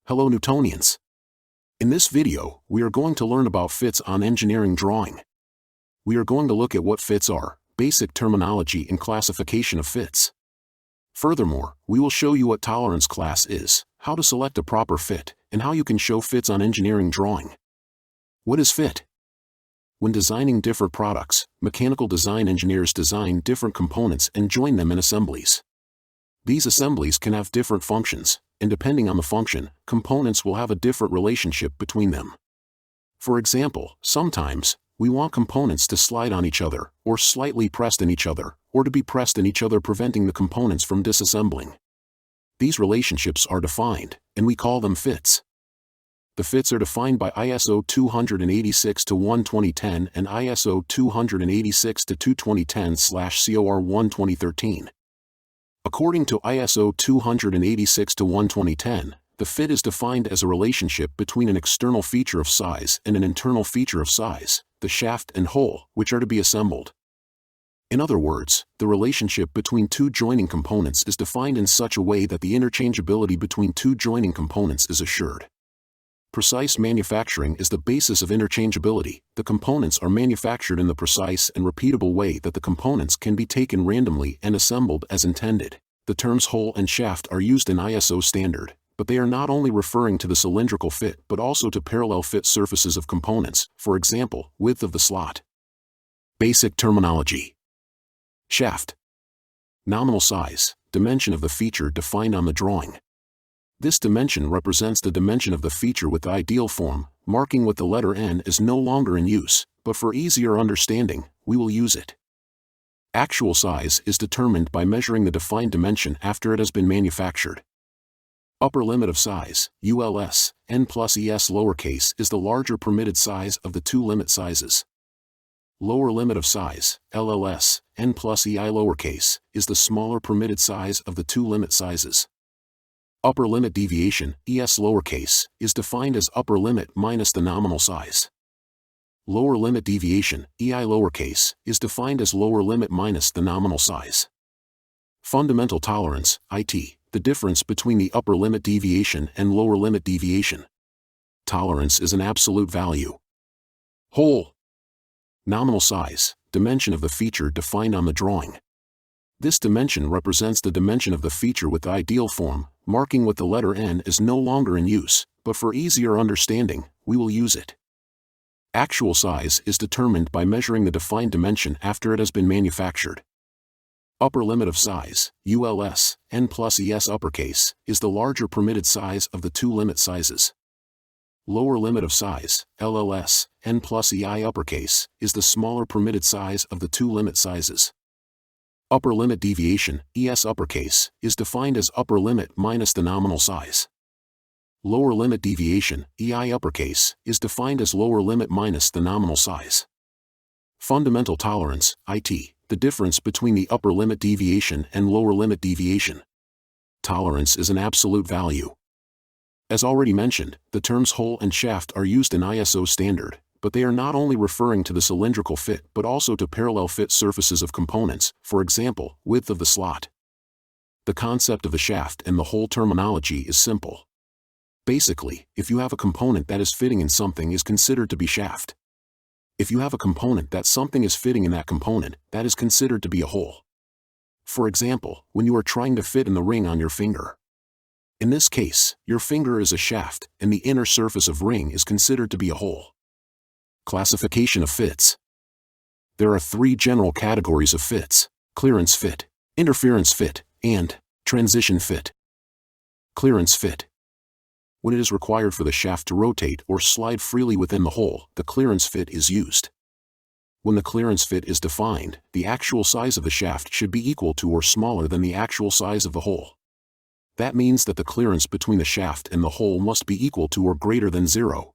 Hello Newtonians! In this video, we are going to learn about fits on engineering drawing. We are going to look at what fits are, basic terminology and classification of fits. Furthermore, we will show you what tolerance class is, how to select a proper fit, and how you can show fits on engineering drawing. What is fit? When designing different products, mechanical design engineers design different components and join them in assemblies. These assemblies can have different functions, and depending on the function, components will have a different relationship between them. For example, sometimes, we want components to slide on each other, or slightly pressed in each other, or to be pressed in each other, preventing the components from disassembling. These relationships are defined, and we call them fits. The fits are defined by ISO 286-1-2010 and ISO 286-2-2010/COR1-2013. According to ISO 286-1-2010, the fit is defined as a relationship between an external feature of size and an internal feature of size, the shaft and hole, which are to be assembled. In other words, the relationship between two joining components is defined in such a way that the interchangeability between two joining components is assured. Precise manufacturing is the basis of interchangeability. The components are manufactured in the precise and repeatable way that the components can be taken randomly and assembled as intended. The terms hole and shaft are used in ISO standard, but they are not only referring to the cylindrical fit but also to parallel fit surfaces of components, for example, width of the slot. Basic terminology. Shaft. Nominal size, dimension of the feature defined on the drawing. This dimension represents the dimension of the feature with the ideal form, marking with the letter N is no longer in use, but for easier understanding, we will use it. Actual size is determined by measuring the defined dimension after it has been manufactured. Upper limit of size, ULS, N plus ES lowercase is the larger permitted size of the two limit sizes. Lower limit of size, LLS, N plus EI lowercase, is the smaller permitted size of the two limit sizes. Upper limit deviation, ES lowercase, is defined as upper limit minus the nominal size. Lower limit deviation, EI lowercase, is defined as lower limit minus the nominal size. Fundamental tolerance, IT, the difference between the upper limit deviation and lower limit deviation. Tolerance is an absolute value. Hole. Nominal size, dimension of the feature defined on the drawing. This dimension represents the dimension of the feature with the ideal form, marking with the letter N is no longer in use, but for easier understanding, we will use it. Actual size is determined by measuring the defined dimension after it has been manufactured. Upper limit of size, ULS, N plus ES uppercase, is the larger permitted size of the two limit sizes. Lower limit of size, LLS, N plus EI uppercase, is the smaller permitted size of the two limit sizes. Upper limit deviation, ES uppercase, is defined as upper limit minus the nominal size. Lower limit deviation, EI uppercase, is defined as lower limit minus the nominal size. Fundamental tolerance, IT, the difference between the upper limit deviation and lower limit deviation. Tolerance is an absolute value. As already mentioned, the terms hole and shaft are used in ISO standard, but they are not only referring to the cylindrical fit but also to parallel fit surfaces of components, for example, width of the slot. The concept of the shaft and the hole terminology is simple. Basically, if you have a component that is fitting in something is considered to be shaft. If you have a component that something is fitting in that component, that is considered to be a hole. For example, when you are trying to fit in the ring on your finger. In this case, your finger is a shaft, and the inner surface of ring is considered to be a hole. Classification of fits. There are three general categories of fits: clearance fit, interference fit, and transition fit. Clearance fit. When it is required for the shaft to rotate or slide freely within the hole, the clearance fit is used. When the clearance fit is defined, the actual size of the shaft should be equal to or smaller than the actual size of the hole. That means that the clearance between the shaft and the hole must be equal to or greater than 0.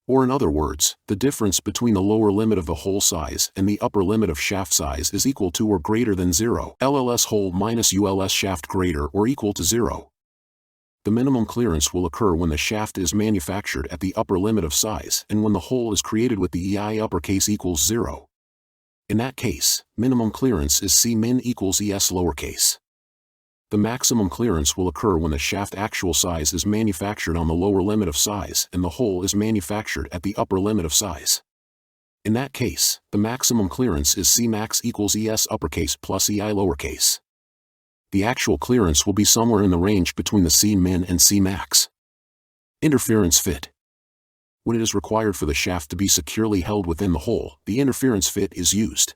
Or in other words, the difference between the lower limit of the hole size and the upper limit of shaft size is equal to or greater than 0. LLS hole minus ULS shaft greater or equal to 0. The minimum clearance will occur when the shaft is manufactured at the upper limit of size and when the hole is created with the EI uppercase equals 0. In that case, minimum clearance is C min equals ES lowercase. The maximum clearance will occur when the shaft actual size is manufactured on the lower limit of size and the hole is manufactured at the upper limit of size. In that case, the maximum clearance is Cmax equals ES uppercase plus EI lowercase. The actual clearance will be somewhere in the range between the Cmin and Cmax. Interference fit. When it is required for the shaft to be securely held within the hole, the interference fit is used.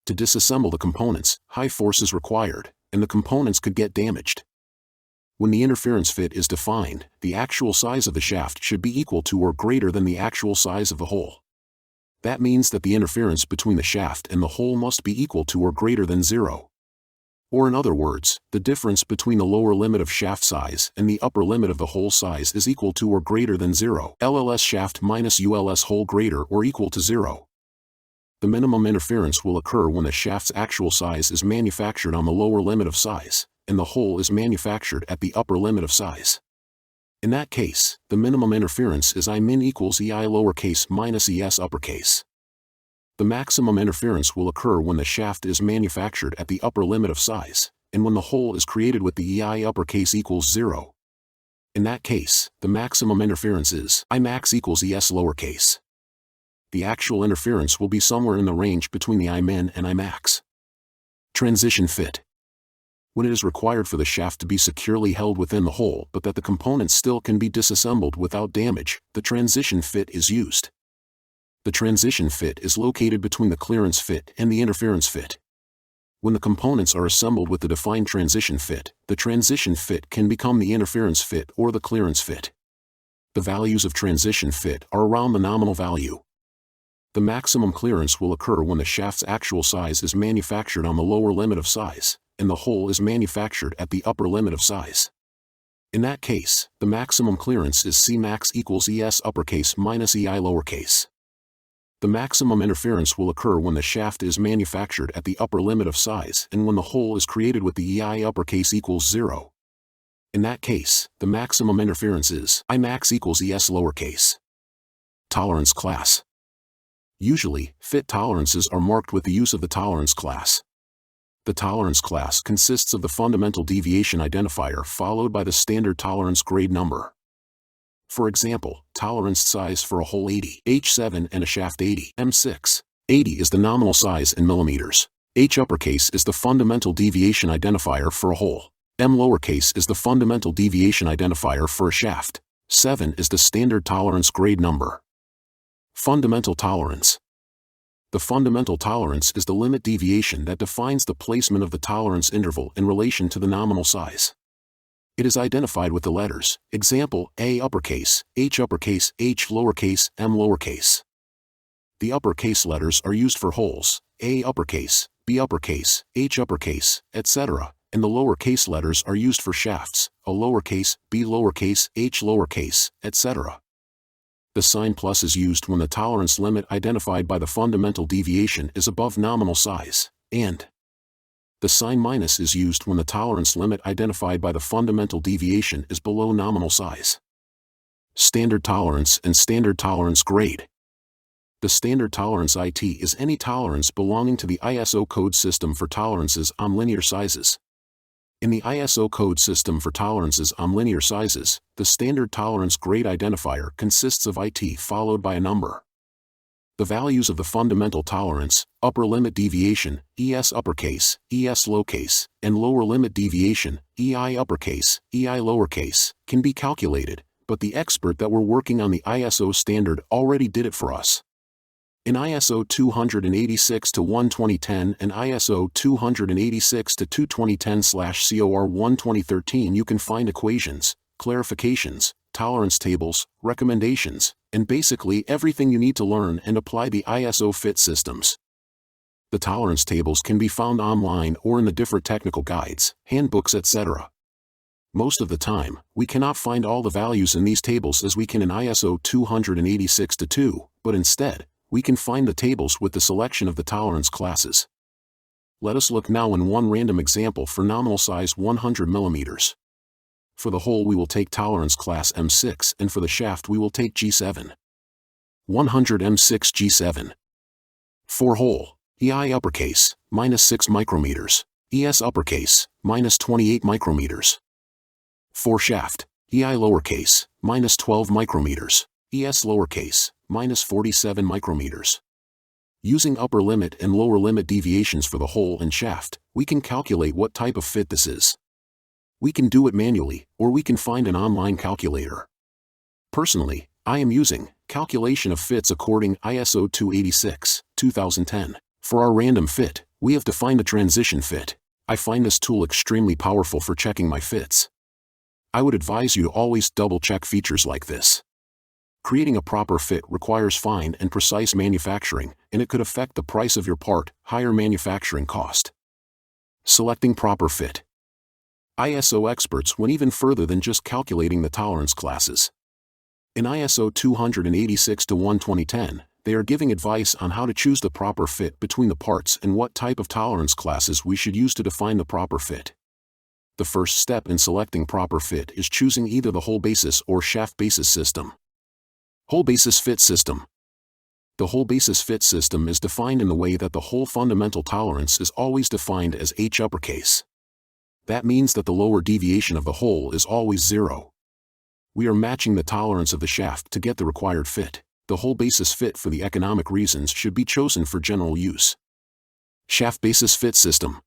To disassemble the components, high force is required, and the components could get damaged. When the interference fit is defined, the actual size of the shaft should be equal to or greater than the actual size of the hole. That means that the interference between the shaft and the hole must be equal to or greater than 0. Or in other words, the difference between the lower limit of shaft size and the upper limit of the hole size is equal to or greater than 0. LLS shaft minus ULS hole greater or equal to 0. The minimum interference will occur when the shaft's actual size is manufactured on the lower limit of size, and the hole is manufactured at the upper limit of size. In that case, the minimum interference is I min equals EI lowercase minus ES uppercase. The maximum interference will occur when the shaft is manufactured at the upper limit of size, and when the hole is created with the EI uppercase equals 0. In that case, the maximum interference is I max equals ES lowercase. The actual interference will be somewhere in the range between the I min and I max. Transition fit. When it is required for the shaft to be securely held within the hole but that the components still can be disassembled without damage, the transition fit is used. The transition fit is located between the clearance fit and the interference fit. When the components are assembled with the defined transition fit, the transition fit can become the interference fit or the clearance fit. The values of transition fit are around the nominal value. The maximum clearance will occur when the shaft's actual size is manufactured on the lower limit of size, and the hole is manufactured at the upper limit of size. In that case, the maximum clearance is Cmax equals ES uppercase minus EI lowercase. The maximum interference will occur when the shaft is manufactured at the upper limit of size and when the hole is created with the EI uppercase equals 0. In that case, the maximum interference is I max equals ES lowercase. Tolerance class. Usually, fit tolerances are marked with the use of the tolerance class. The tolerance class consists of the fundamental deviation identifier followed by the standard tolerance grade number. For example, tolerance size for a hole 80 H7 and a shaft 80 M6. 80 is the nominal size in millimeters. H uppercase is the fundamental deviation identifier for a hole. M lowercase is the fundamental deviation identifier for a shaft. 7 is the standard tolerance grade number. Fundamental tolerance. The fundamental tolerance is the limit deviation that defines the placement of the tolerance interval in relation to the nominal size. It is identified with the letters, example, A uppercase, H uppercase, H lowercase, M lowercase. The uppercase letters are used for holes, A uppercase, B uppercase, H uppercase, etc., and the lowercase letters are used for shafts, A lowercase, B lowercase, H lowercase, etc. The sign plus is used when the tolerance limit identified by the fundamental deviation is above nominal size, and the sign minus is used when the tolerance limit identified by the fundamental deviation is below nominal size. Standard tolerance and standard tolerance grade. The standard tolerance IT is any tolerance belonging to the ISO code system for tolerances on linear sizes. In the ISO code system for tolerances on linear sizes, the standard tolerance grade identifier consists of IT followed by a number. The values of the fundamental tolerance, upper limit deviation, ES uppercase, ES lowercase, and lower limit deviation, EI uppercase, EI lowercase, can be calculated, but the expert that we're working on the ISO standard already did it for us. In ISO 286-1-2010 and ISO 286-2-2010/COR1-2013 you can find equations, clarifications, tolerance tables, recommendations, and basically everything you need to learn and apply the ISO fit systems. The tolerance tables can be found online or in the different technical guides, handbooks, etc. Most of the time, we cannot find all the values in these tables as we can in ISO 286-2, but instead, we can find the tables with the selection of the tolerance classes. Let us look now in one random example for nominal size 100 mm. For the hole we will take tolerance class M6 and for the shaft we will take G7. 100 M6 G7. For hole, EI uppercase, -6 micrometers. ES uppercase, minus 28 micrometers. For shaft, EI lowercase, minus 12 micrometers. ES lowercase, minus 47 micrometers. Using upper limit and lower limit deviations for the hole and shaft, we can calculate what type of fit this is. We can do it manually, or we can find an online calculator. Personally, I am using Calculation of Fits according ISO 286, 2010. For our random fit, we have defined a transition fit. I find this tool extremely powerful for checking my fits. I would advise you to always double-check features like this. Creating a proper fit requires fine and precise manufacturing, and it could affect the price of your part, higher manufacturing cost. Selecting proper fit. ISO experts went even further than just calculating the tolerance classes. In ISO 286-1-2010, they are giving advice on how to choose the proper fit between the parts and what type of tolerance classes we should use to define the proper fit. The first step in selecting proper fit is choosing either the hole basis or shaft basis system. Hole basis fit system. The hole basis fit system is defined in the way that the hole fundamental tolerance is always defined as H uppercase. That means that the lower deviation of the hole is always 0. We are matching the tolerance of the shaft to get the required fit. The hole basis fit for the economic reasons should be chosen for general use. Shaft basis fit system.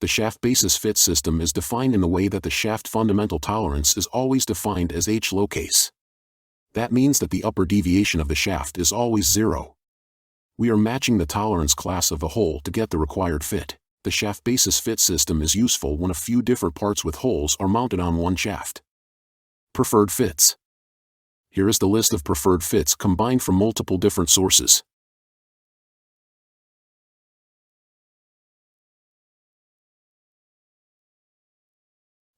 The shaft basis fit system is defined in the way that the shaft fundamental tolerance is always defined as H locase. That means that the upper deviation of the shaft is always 0. We are matching the tolerance class of the hole to get the required fit. The shaft basis fit system is useful when a few different parts with holes are mounted on one shaft. Preferred fits. Here is the list of preferred fits combined from multiple different sources.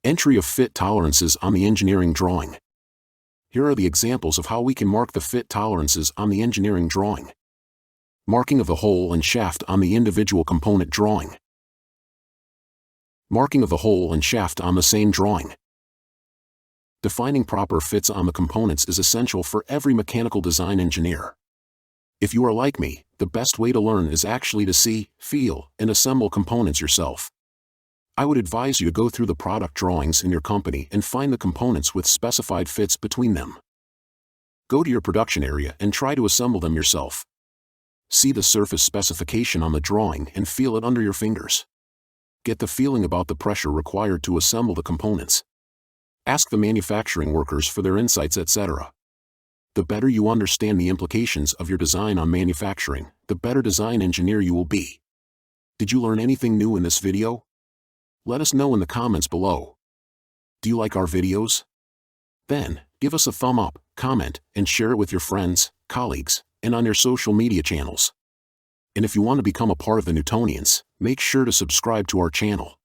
Entry of fit tolerances on the engineering drawing. Here are the examples of how we can mark the fit tolerances on the engineering drawing. Marking of the hole and shaft on the individual component drawing. Marking of the hole and shaft on the same drawing. Defining proper fits on the components is essential for every mechanical design engineer. If you are like me, the best way to learn is actually to see, feel, and assemble components yourself. I would advise you to go through the product drawings in your company and find the components with specified fits between them. Go to your production area and try to assemble them yourself. See the surface specification on the drawing and feel it under your fingers. Get the feeling about the pressure required to assemble the components. Ask the manufacturing workers for their insights, etc. The better you understand the implications of your design on manufacturing, the better design engineer you will be. Did you learn anything new in this video? Let us know in the comments below. Do you like our videos? Then, give us a thumb up, comment, and share it with your friends, colleagues, and on your social media channels. And if you want to become a part of the Newtonians, make sure to subscribe to our channel.